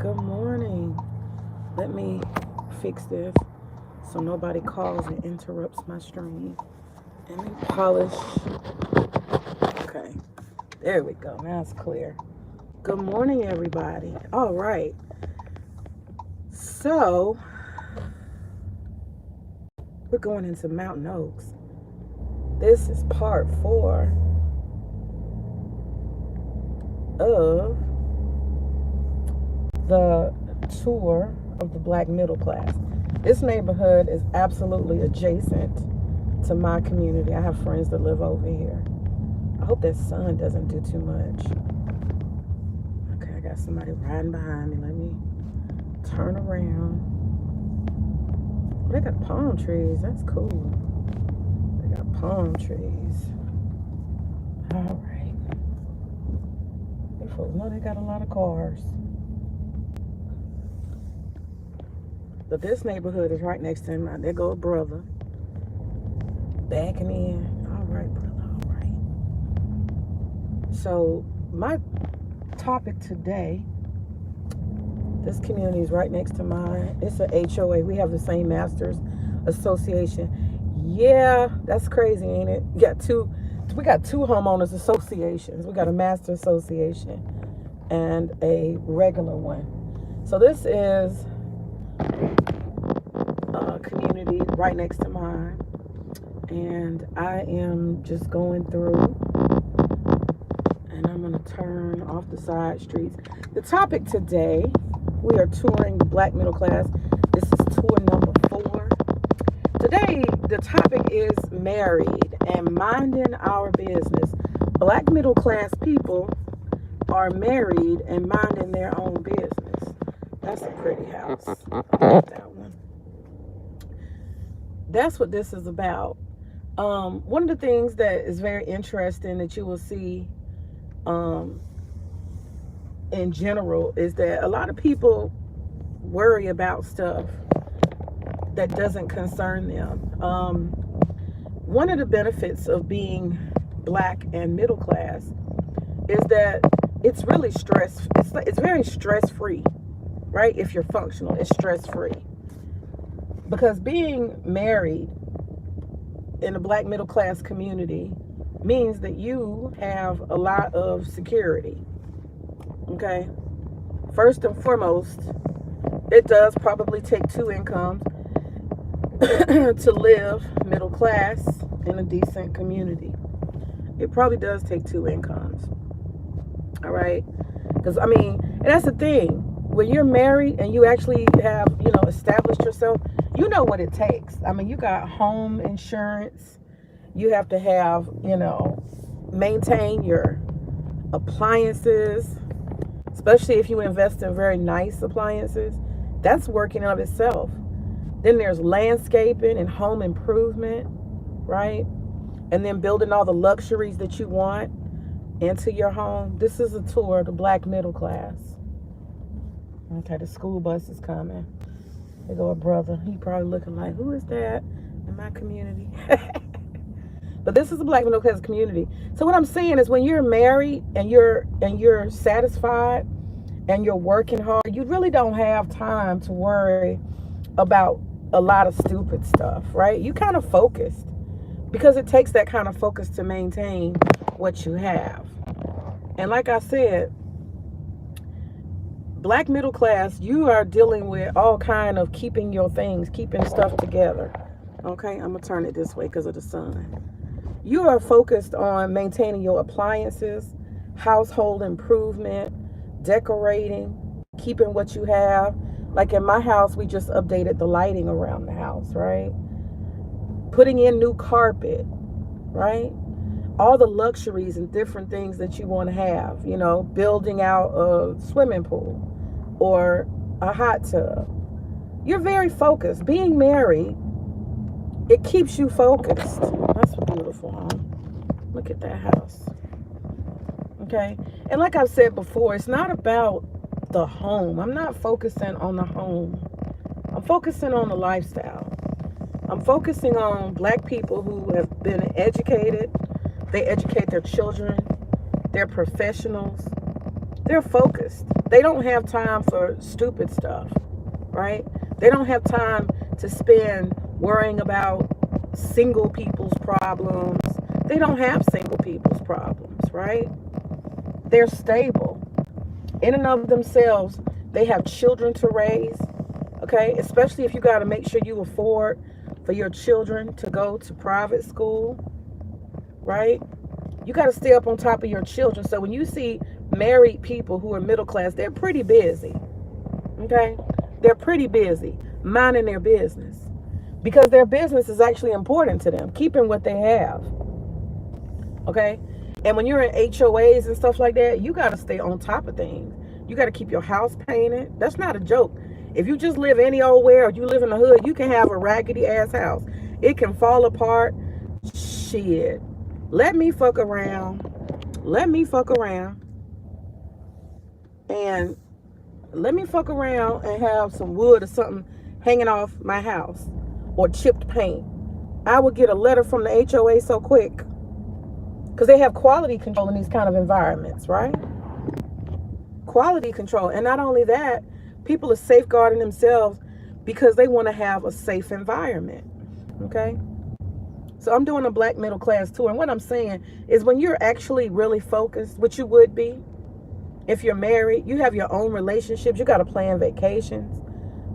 Good morning. Let me fix this so nobody calls and interrupts my stream. And then polish. Okay, there we go. Now it's clear. Good morning, everybody. All right. So, we're going into Mountain Oaks. This is part 4 of the tour of the Black middle class. This neighborhood is absolutely adjacent to my community. I have friends that live over here. I hope that sun doesn't do too much. Okay, I got somebody riding behind me. Let me turn around. Oh, they got palm trees. That's cool. They got palm trees. All right. These folks know they got a lot of cars. But this neighborhood is right next to him. There go a brother. Backing in. All right, brother. All right. So, my topic today, this community is right next to mine. It's an HOA. We have the same Masters Association. Yeah, that's crazy, ain't it? We got two homeowners associations. We got a Master Association and a regular one. So this is a community right next to mine. And I am just going through, and I'm going to turn off the side streets. The topic today, we are touring the Black middle class. This is tour number 4. Today, the topic is married and minding our business. Black middle class people are married and minding their own business. That's a pretty house. That one. That's what this is about. One of the things that is very interesting that you will see in general is that a lot of people worry about stuff that doesn't concern them. One of the benefits of being Black and middle class is that it's really it's very stress-free, right? If you're functional, it's stress-free. Because being married in the Black middle class community means that you have a lot of security. Okay? First and foremost, it does probably take 2 incomes to live middle class in a decent community. It probably does take 2 incomes. All right? Because, I mean, and that's the thing. When you're married and you actually have, established yourself, you know what it takes. I mean, you got home insurance. You have to have, maintain your appliances, especially if you invest in very nice appliances. That's working of itself. Then there's landscaping and home improvement, right? And then building all the luxuries that you want into your home. This is a tour of the Black middle class. Okay, the school bus is coming. There go a brother. He probably looking like, who is that in my community? But this is a Black middle class community. So what I'm saying is when you're married and you're satisfied and you're working hard, you really don't have time to worry about a lot of stupid stuff, right? You kind of focused because it takes that kind of focus to maintain what you have. And like I said, Black middle class, you are dealing with all kind of keeping stuff together. Okay, I'm gonna turn it this way because of the sun. You are focused on maintaining your appliances, household improvement, decorating, keeping what you have. Like in my house, we just updated the lighting around the house, right? Putting in new carpet, right? All the luxuries and different things that you want to have, building out a swimming pool or a hot tub. You're very focused. Being married, it keeps you focused. That's a beautiful home. Look at that house. Okay? And like I've said before, it's not about the home. I'm not focusing on the home. I'm focusing on the lifestyle. I'm focusing on Black people who have been educated. They educate their children. They're professionals. They're focused. They don't have time for stupid stuff, right? They don't have time to spend worrying about single people's problems. They don't have single people's problems, right? They're stable in and of themselves. They have children to raise, okay? Especially if you got to make sure you afford for your children to go to private school, right? You got to stay up on top of your children. So when you see married people who are middle class, they're pretty busy, okay? They're pretty busy minding their business because their business is actually important to them, keeping what they have, okay? And when you're in HOAs and stuff like that, you got to stay on top of things. You got to keep your house painted. That's not a joke. If you just live any old where, or you live in the hood, you can have a raggedy ass house. It can fall apart. Shit. Let me fuck around. Let me fuck around. And let me fuck around and have some wood or something hanging off my house or chipped paint. I would get a letter from the HOA so quick because they have quality control in these kind of environments, right? Quality control. And not only that, people are safeguarding themselves because they want to have a safe environment, okay? So I'm doing a black middle class tour. And what I'm saying is when you're actually really focused, which you would be, if you're married, you have your own relationships, you got to plan vacations.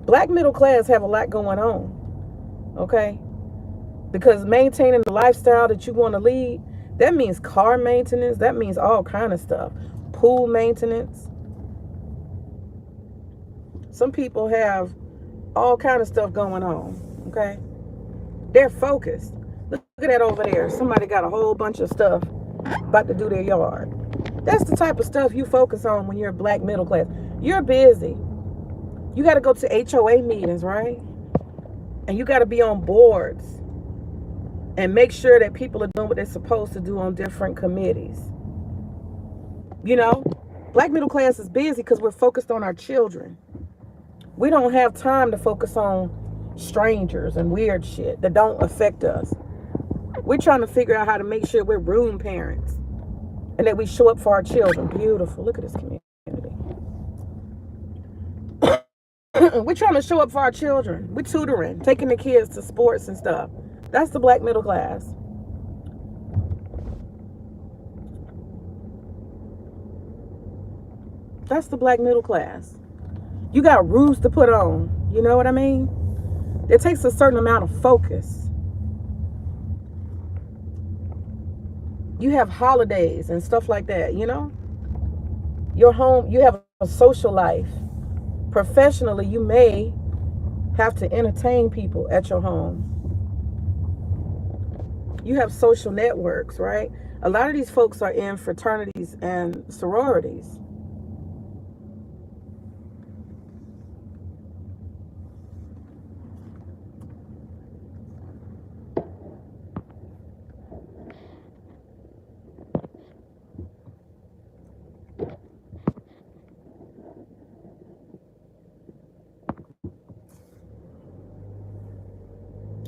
Black middle class have a lot going on, okay? Because maintaining the lifestyle that you want to lead, that means car maintenance, that means all kind of stuff. Pool maintenance. Some people have all kind of stuff going on, okay? They're focused. Look at that over there. Somebody got a whole bunch of stuff about to do their yard. That's the type of stuff you focus on when you're black middle class. You're busy. You got to go to HOA meetings, right? And you got to be on boards and make sure that people are doing what they're supposed to do on different committees. You know, black middle class is busy because we're focused on our children. We don't have time to focus on strangers and weird shit that don't affect us. We're trying to figure out how to make sure we're room parents and that we show up for our children. Beautiful. Look at this community. We're trying to show up for our children. We're tutoring, taking the kids to sports and stuff. That's the black middle class. That's the black middle class. You got roofs to put on. You know what I mean? It takes a certain amount of focus. You have holidays and stuff like that, you know? Your home, you have a social life. Professionally, you may have to entertain people at your home. You have social networks, right? A lot of these folks are in fraternities and sororities.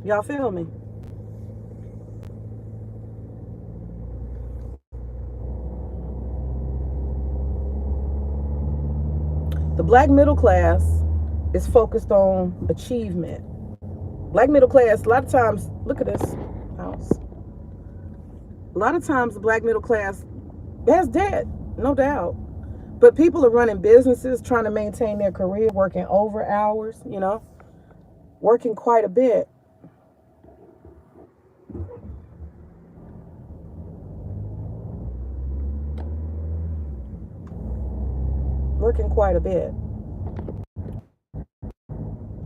Y'all feel me? The black middle class is focused on achievement. Black middle class, a lot of times, look at this house. A lot of times the black middle class has debt, no doubt. But people are running businesses, trying to maintain their career, working over hours, you know, working quite a bit. Working quite a bit.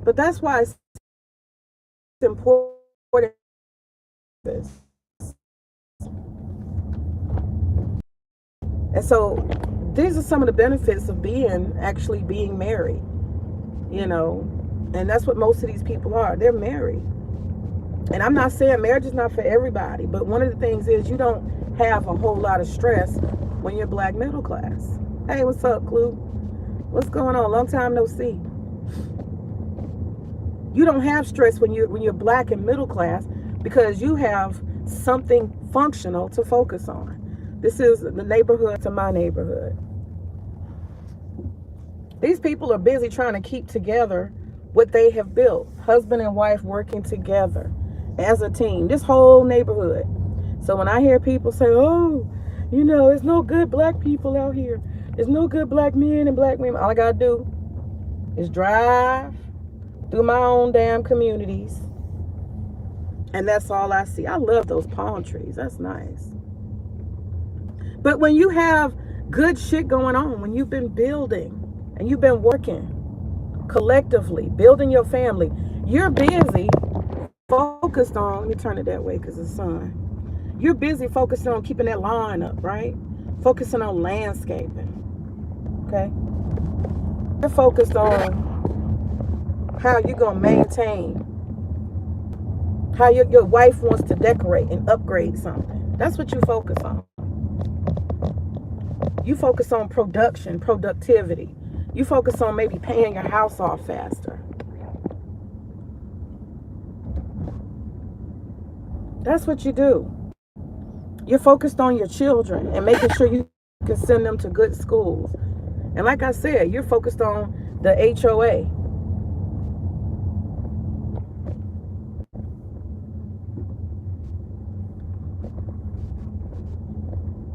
But that's why it's important. And so these are some of the benefits of actually being married, you know, and that's what most of these people are. They're married. And I'm not saying marriage is not for everybody, but one of the things is you don't have a whole lot of stress when you're black middle class. Hey, what's up, Clue? What's going on? Long time no see. You don't have stress when you're black and middle class because you have something functional to focus on. This is the neighborhood to my neighborhood. These people are busy trying to keep together what they have built. Husband and wife working together as a team. This whole neighborhood. So when I hear people say, oh, you know, there's no good black people out here. There's no good black men and black women. All I got to do is drive through my own damn communities. And that's all I see. I love those palm trees. That's nice. But when you have good shit going on, when you've been building and you've been working collectively, building your family, you're busy focused on, let me turn it that way because it's sun. You're busy focused on keeping that line up, right? Focusing on landscaping. Okay? You're focused on how you're going to maintain, how your wife wants to decorate and upgrade something. That's what you focus on. You focus on production, productivity. You focus on maybe paying your house off faster. That's what you do. You're focused on your children and making sure you can send them to good schools. And like I said, you're focused on the HOA.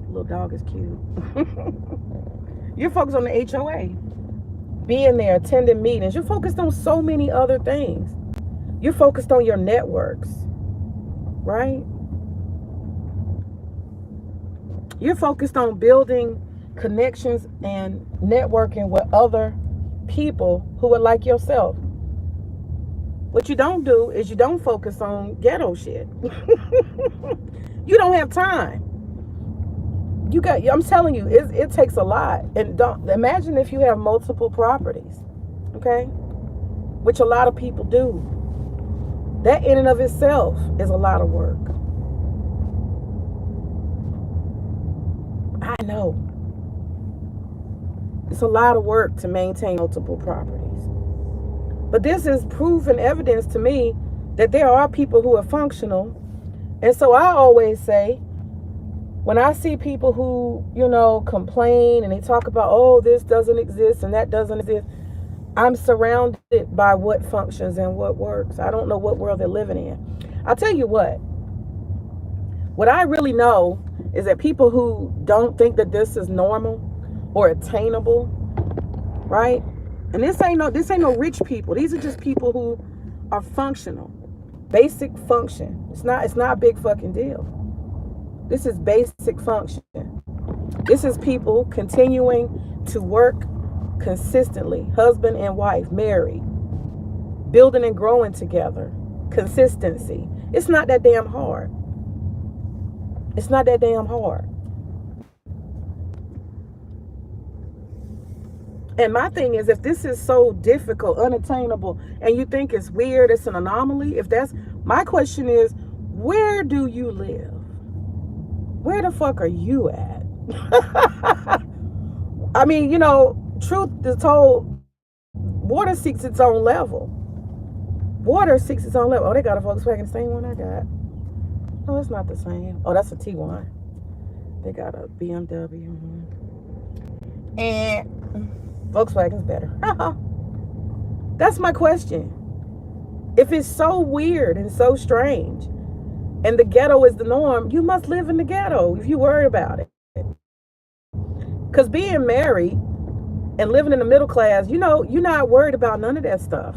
Little dog is cute. You're focused on the HOA. Being there, attending meetings. You're focused on so many other things. You're focused on your networks. Right? You're focused on building connections and networking with other people who are like yourself. What you don't do is you don't focus on ghetto shit. You don't have time. I'm telling you, it takes a lot. And don't imagine if you have multiple properties, okay? Which a lot of people do. That in and of itself is a lot of work. I know. It's a lot of work to maintain multiple properties. But this is proven evidence to me that there are people who are functional. And so I always say, when I see people who, you know, complain and they talk about, oh, this doesn't exist and that doesn't exist, I'm surrounded by what functions and what works. I don't know what world they're living in. I'll tell you what I really know is that people who don't think that this is normal or attainable, right? And this ain't no rich people. These are just people who are functional. Basic function. It's not a big fucking deal. This is basic function. This is people continuing to work consistently, husband and wife, married, building and growing together, consistency. It's not that damn hard. It's not that damn hard. And my thing is, if this is so difficult, unattainable, and you think it's weird, it's an anomaly, my question is, where do you live? Where the fuck are you at? I mean, you know, truth is told, water seeks its own level. Water seeks its own level. Oh, they got a Volkswagen, the same one I got. Oh, it's not the same. Oh, that's a T1. They got a BMW. And Volkswagen's better. That's my question. If it's so weird and so strange, and the ghetto is the norm, you must live in the ghetto if you worry about it. Because being married and living in the middle class, you know, you're not worried about none of that stuff.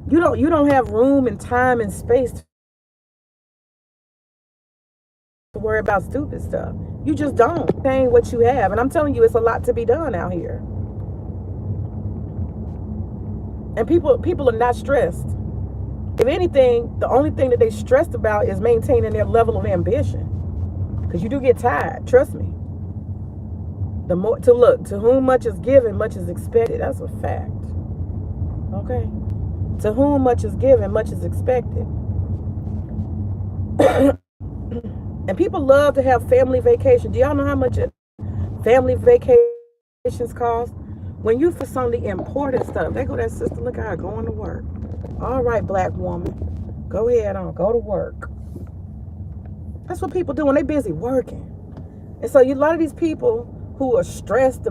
You don't have room and time and space to worry about stupid stuff. You just don't. Saying what you have. And I'm telling you, it's a lot to be done out here. And people are not stressed. If anything, the only thing that they stressed about is maintaining their level of ambition. Because you do get tired, trust me. To whom much is given, much is expected. That's a fact. Okay? To whom much is given, much is expected. And people love to have family vacation. Do y'all know how much family vacations cost? When you focus on the important stuff, they go, that sister, look at her going to work. All right, black woman, go ahead on, go to work. That's what people do when they're busy working. And so a lot of these people who are stressed and